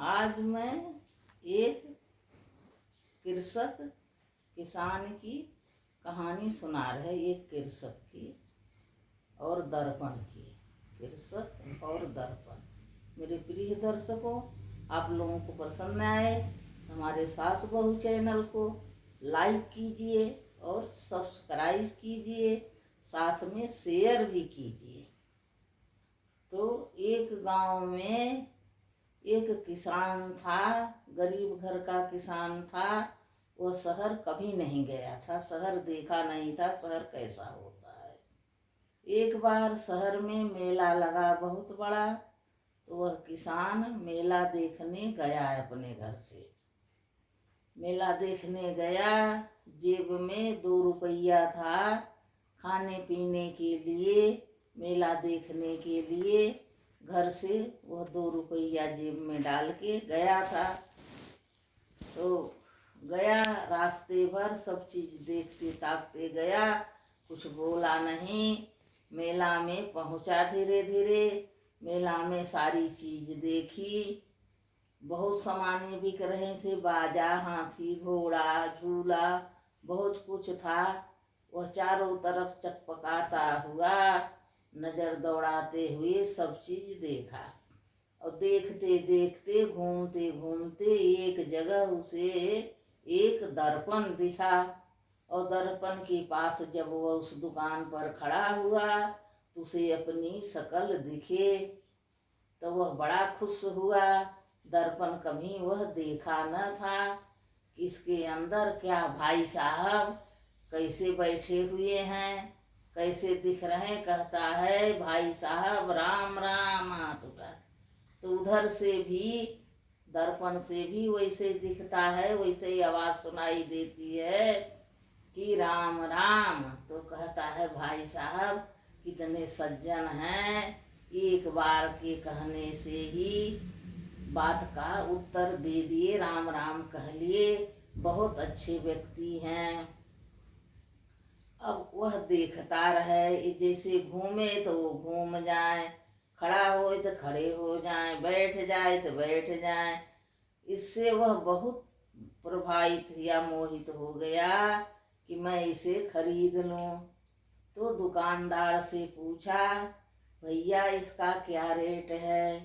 आज मैं एक कृषक किसान की कहानी सुना रहे, एक कृषक की और दर्पण की। कृषक और दर्पण। मेरे प्रिय दर्शकों, आप लोगों को पसंद आए हमारे सास बहू चैनल को लाइक कीजिए और सब्सक्राइब कीजिए, साथ में शेयर भी कीजिए। तो एक गांव में एक किसान था, गरीब घर का किसान था। वो शहर कभी नहीं गया था, शहर देखा नहीं था, शहर कैसा होता है। एक बार शहर में मेला लगा बहुत बड़ा, तो वह किसान मेला देखने गया अपने घर से। मेला देखने गया, जेब में 2 रुपया था खाने पीने के लिए, मेला देखने के लिए घर से वह 2 रुपया जेब में डाल के गया था। तो गया, रास्ते भर सब चीज देखते ताकते गया, कुछ बोला नहीं। मेला में पहुंचा धीरे धीरे, मेला में सारी चीज देखी, बहुत सामाने बिक रहे थे, बाजा, हाथी, घोड़ा, झूला, बहुत कुछ था। वह चारों तरफ चकपकाता हुआ, नजर दौड़ाते हुए सब चीज देखा। और देखते देखते घूमते घूमते एक जगह उसे एक दर्पण दिखा। और दर्पण के पास जब वह उस दुकान पर खड़ा हुआ तो उसे अपनी शकल दिखे, तो वह बड़ा खुश हुआ। दर्पण कभी वह देखा न था। इसके अंदर क्या भाई साहब कैसे बैठे हुए हैं, कैसे दिख रहे। कहता है, भाई साहब राम राम, हाथ उठा। तो उधर से भी, दर्पण से भी वैसे दिखता है, वैसे ही आवाज सुनाई देती है कि राम राम। तो कहता है, भाई साहब कितने सज्जन हैं, एक बार के कहने से ही बात का उत्तर दे दिए, राम राम कह लिए, बहुत अच्छे व्यक्ति हैं। अब वह देखता रहे, जैसे घूमे तो वो घूम जाए, खड़ा हो तो खड़े हो जाए, बैठ जाए तो बैठ जाए। इससे वह बहुत प्रभावित या मोहित हो गया कि मैं इसे खरीद लूं। तो दुकानदार से पूछा, भैया इसका क्या रेट है।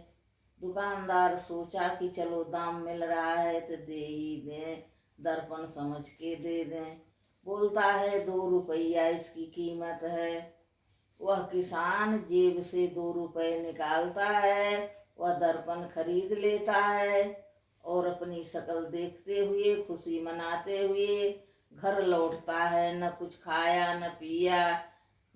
दुकानदार सोचा कि चलो दाम मिल रहा है तो दे ही दें, दर्पण समझ के दे दें। बोलता है 2 रुपया इसकी कीमत है। वह किसान जेब से 2 रुपये निकालता है, वह दर्पण खरीद लेता है और अपनी शकल देखते हुए, खुशी मनाते हुए घर लौटता है। न कुछ खाया न पिया,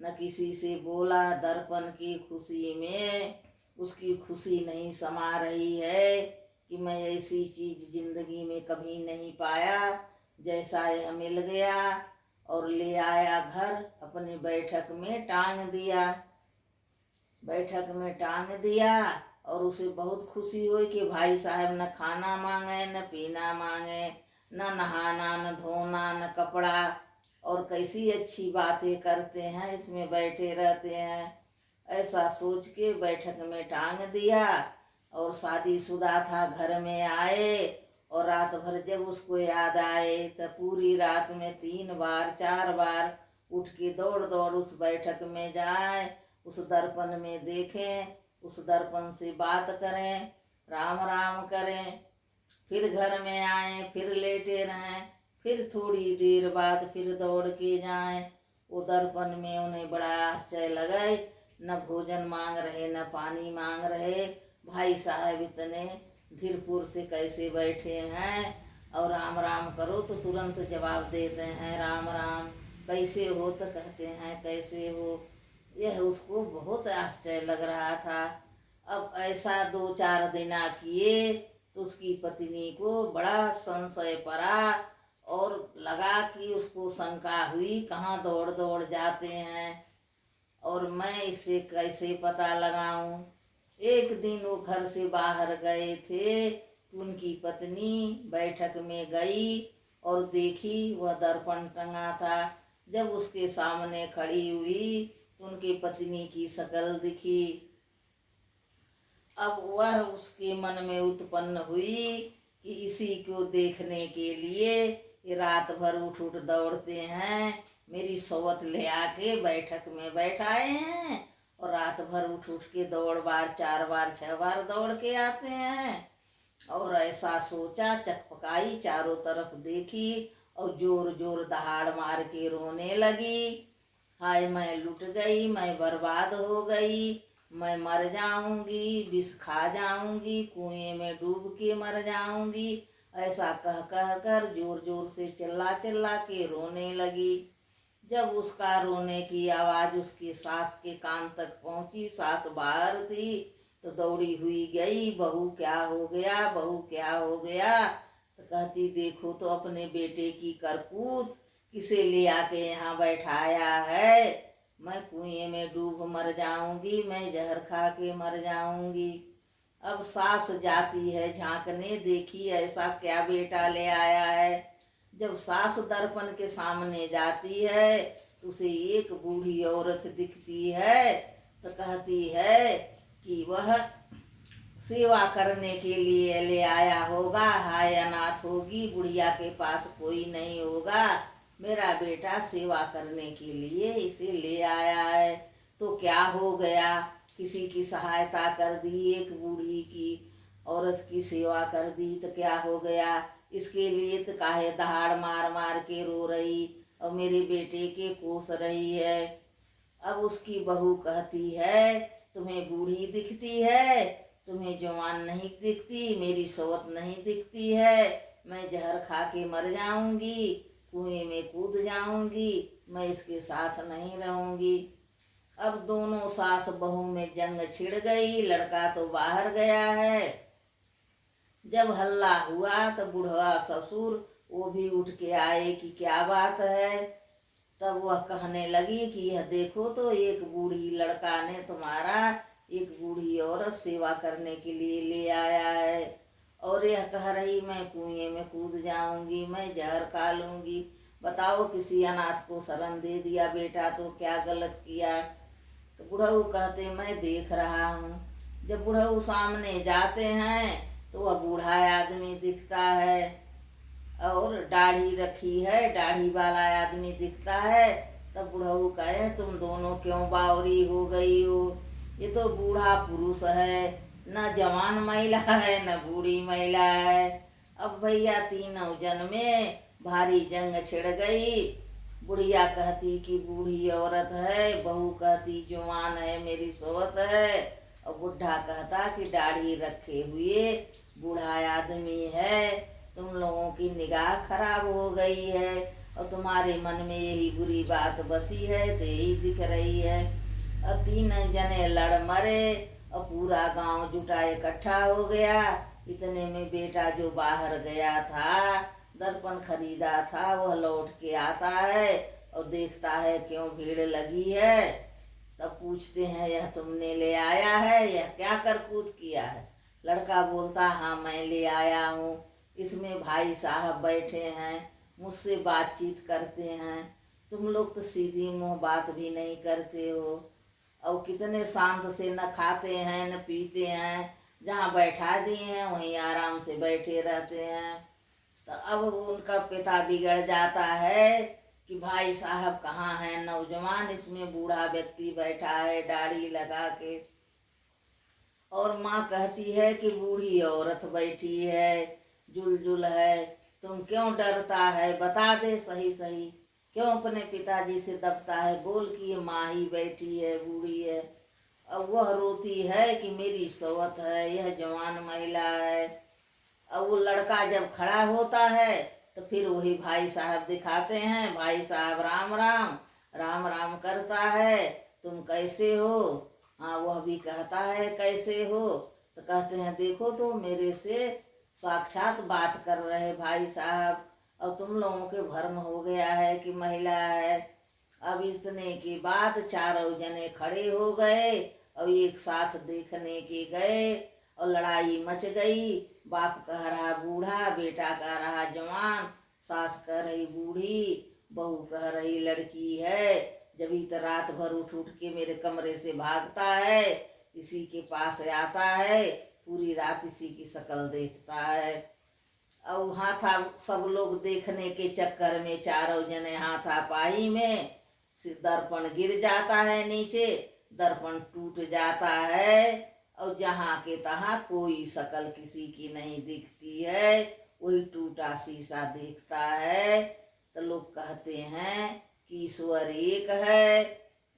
न किसी से बोला। दर्पण की खुशी में उसकी खुशी नहीं समा रही है कि मैं ऐसी चीज जिंदगी में कभी नहीं पाया, जैसा यह मिल गया। और ले आया घर, अपनी बैठक में टांग दिया। बैठक में टांग दिया और उसे बहुत खुशी हुई कि भाई साहब न खाना मांगे, न पीना मांगे, न नहाना, न धोना, न कपड़ा, और कैसी अच्छी बातें करते हैं, इसमें बैठे रहते हैं। ऐसा सोच के बैठक में टांग दिया। और शादीशुदा था, घर में आए और रात भर जब उसको याद आए तो पूरी रात में 3 बार 4 बार उठ के दौड़ दौड़ उस बैठक में जाए, उस दर्पण में देखें, उस दर्पण से बात करें, राम राम करें। फिर घर में आए, फिर लेटे रहें, फिर थोड़ी देर बाद फिर दौड़ के जाएं। वो दर्पण में उन्हें बड़ा आश्चर्य लगा, न भोजन मांग रहे न पानी मांग रहे। भाई साहब इतने धीरपुर से कैसे बैठे हैं, और राम राम करो तो तुरंत जवाब देते हैं राम राम, कैसे हो तो कहते हैं कैसे हो। यह उसको बहुत आश्चर्य लग रहा था। अब ऐसा 2-4 दिन किए तो उसकी पत्नी को बड़ा संशय पड़ा और लगा कि उसको शंका हुई, कहाँ दौड़ दौड़ जाते हैं और मैं इसे कैसे पता लगाऊं। एक दिन वो घर से बाहर गए थे, उनकी पत्नी बैठक में गई और देखी वह दर्पण टंगा था। जब उसके सामने खड़ी हुई तो उनकी पत्नी की शकल दिखी। अब वह उसके मन में उत्पन्न हुई कि इसी को देखने के लिए ये रात भर उठ उठ दौड़ते हैं, मेरी सौवत ले आके बैठक में बैठाए हैं और रात भर उठ उठ के दौड़ बार 4 बार 6 बार दौड़ के आते हैं। और ऐसा सोचा, चकपकाई, चारों तरफ देखी और जोर जोर दहाड़ मार के रोने लगी। हाय मैं लुट गई, मैं बर्बाद हो गई, मैं मर जाऊंगी, विष खा जाऊंगी, कुएं में डूब के मर जाऊंगी। ऐसा कह कह कर जोर जोर से चिल्ला चिल्ला के रोने लगी। जब उसका रोने की आवाज उसकी सास के कान तक पहुंची, सास बाहर थी, तो दौड़ी हुई गई, बहू क्या हो गया, बहू क्या हो गया। तो कहती देखो तो अपने बेटे की करतूत, किसे ले आके यहाँ बैठाया है। मैं कुएं में डूब मर जाऊंगी, मैं जहर खा के मर जाऊंगी। अब सास जाती है झांकने, देखी ऐसा क्या बेटा ले आया है। जब सास दर्पण के सामने जाती है तो उसे एक बूढ़ी औरत दिखती है, तो कहती है कि वह सेवा करने के लिए ले आया होगा। हाय अनाथ होगी, बुढ़िया के पास कोई नहीं होगा, मेरा बेटा सेवा करने के लिए इसे ले आया है। तो क्या हो गया, किसी की सहायता कर दी, एक बूढ़ी की औरत की सेवा कर दी, तो क्या हो गया। इसके लिए तो काहे दहाड़ मार मार के रो रही और मेरे बेटे के कोस रही है। अब उसकी बहू कहती है तुम्हें बूढ़ी दिखती है, तुम्हें जवान नहीं दिखती, मेरी सौवत नहीं दिखती है, मैं जहर खा के मर जाऊंगी, कुएं में कूद जाऊंगी, मैं इसके साथ नहीं रहूंगी। अब दोनों सास बहू में जंग छिड़ गई, लड़का तो बाहर गया है। जब हल्ला हुआ तो बुढ़वा ससुर वो भी उठ के आए कि क्या बात है। तब वह कहने लगी कि यह देखो तो एक बूढ़ी लड़का ने तुम्हारा एक बूढ़ी औरत सेवा करने के लिए ले आया है और यह कह रही मैं कुएं में कूद जाऊंगी, मैं जहर खा लूंगी। बताओ किसी अनाथ को शरण दे दिया बेटा तो क्या गलत किया। तो बुढ़ऊ कहते मैं देख रहा हूँ। जब बुढ़ऊ सामने जाते हैं तो वह बूढ़ा आदमी दिखता है और दाढ़ी रखी है, दाढ़ी वाला आदमी दिखता है। तब बुढ़ऊ कहे तुम दोनों क्यों बावरी हो गई हो, ये तो बूढ़ा पुरुष है, न जवान महिला है न बूढ़ी महिला है। अब भैया तीनों जन में भारी जंग छिड़ गई। बुढ़िया कहती कि बूढ़ी औरत है, बहू कहती जवान है, मेरी सोहत है, और बुढ़ा कहता कि दाढ़ी रखे हुए बूढ़ा आदमी है। तुम लोगों की निगाह खराब हो गई है और तुम्हारे मन में यही बुरी बात बसी है तो यही दिख रही है। और तीन जने लड़ मरे और पूरा गांव जुटा इकट्ठा हो गया। इतने में बेटा जो बाहर गया था, दर्पण खरीदा था, वह लौट के आता है और देखता है क्यों भीड़ लगी है। तब पूछते हैं यह तुमने ले आया है, यह क्या करतूत किया है। लड़का बोलता हाँ मैं ले आया हूँ, इसमें भाई साहब बैठे हैं, मुझसे बातचीत करते हैं, तुम लोग तो सीधी मुँह बात भी नहीं करते हो और कितने शांत से न खाते हैं न पीते हैं, जहाँ बैठा दिए हैं वहीं आराम से बैठे रहते हैं। तो अब उनका पिता बिगड़ जाता है कि भाई साहब कहाँ हैं नौजवान, इसमें बूढ़ा व्यक्ति बैठा है दाढ़ी लगा के। और माँ कहती है कि बूढ़ी औरत बैठी है, जुल है, तुम क्यों डरता है, बता दे सही सही, क्यों अपने पिताजी से दबता है, बोल कि ये माँ ही बैठी है, बूढ़ी है। अब वह रोती है कि मेरी सौवत है, यह जवान महिला है। अब वो लड़का जब खड़ा होता है तो फिर वही भाई साहब दिखाते हैं, भाई साहब राम राम राम राम करता है, तुम कैसे हो। हाँ वह भी कहता है कैसे हो। तो कहते हैं देखो तो मेरे से साक्षात बात कर रहे भाई साहब, और तुम लोगों के भ्रम हो गया है कि महिला है। अब इतने के बाद चारों जने खड़े हो गए और एक साथ देखने के गए और लड़ाई मच गई। बाप कह रहा बूढ़ा, बेटा कह रहा जवान, सास कह रही बूढ़ी, बहू कह रही लड़की है। जब तो रात भर उठ उठ के मेरे कमरे से भागता है इसी के पास आता है, पूरी रात इसी की शक्ल देखता है। और वहाँ था सब लोग देखने के चक्कर में, चारों जने हाथापाई में दर्पण गिर जाता है नीचे, दर्पण टूट जाता है और जहाँ के तहाँ कोई शक्ल किसी की नहीं दिखती है, वही टूटा शीशा देखता है। तो लोग कहते हैं कि ईश्वर एक है,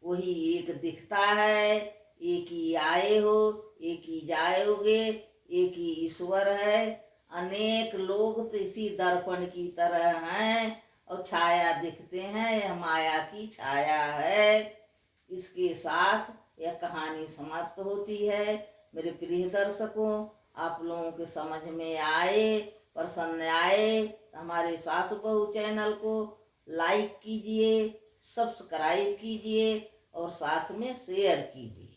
वही एक दिखता है, एक ही आए हो, एक ही जाओगे, एक ही ईश्वर है। अनेक लोग तो इसी दर्पण की तरह हैं और छाया दिखते हैं, यह माया की छाया है। इसके साथ यह कहानी समाप्त होती है। मेरे प्रिय दर्शकों, आप लोगों के समझ में आए, पसंद आए तो हमारे सासु बहू चैनल को लाइक कीजिए, सब्सक्राइब कीजिए और साथ में शेयर कीजिए।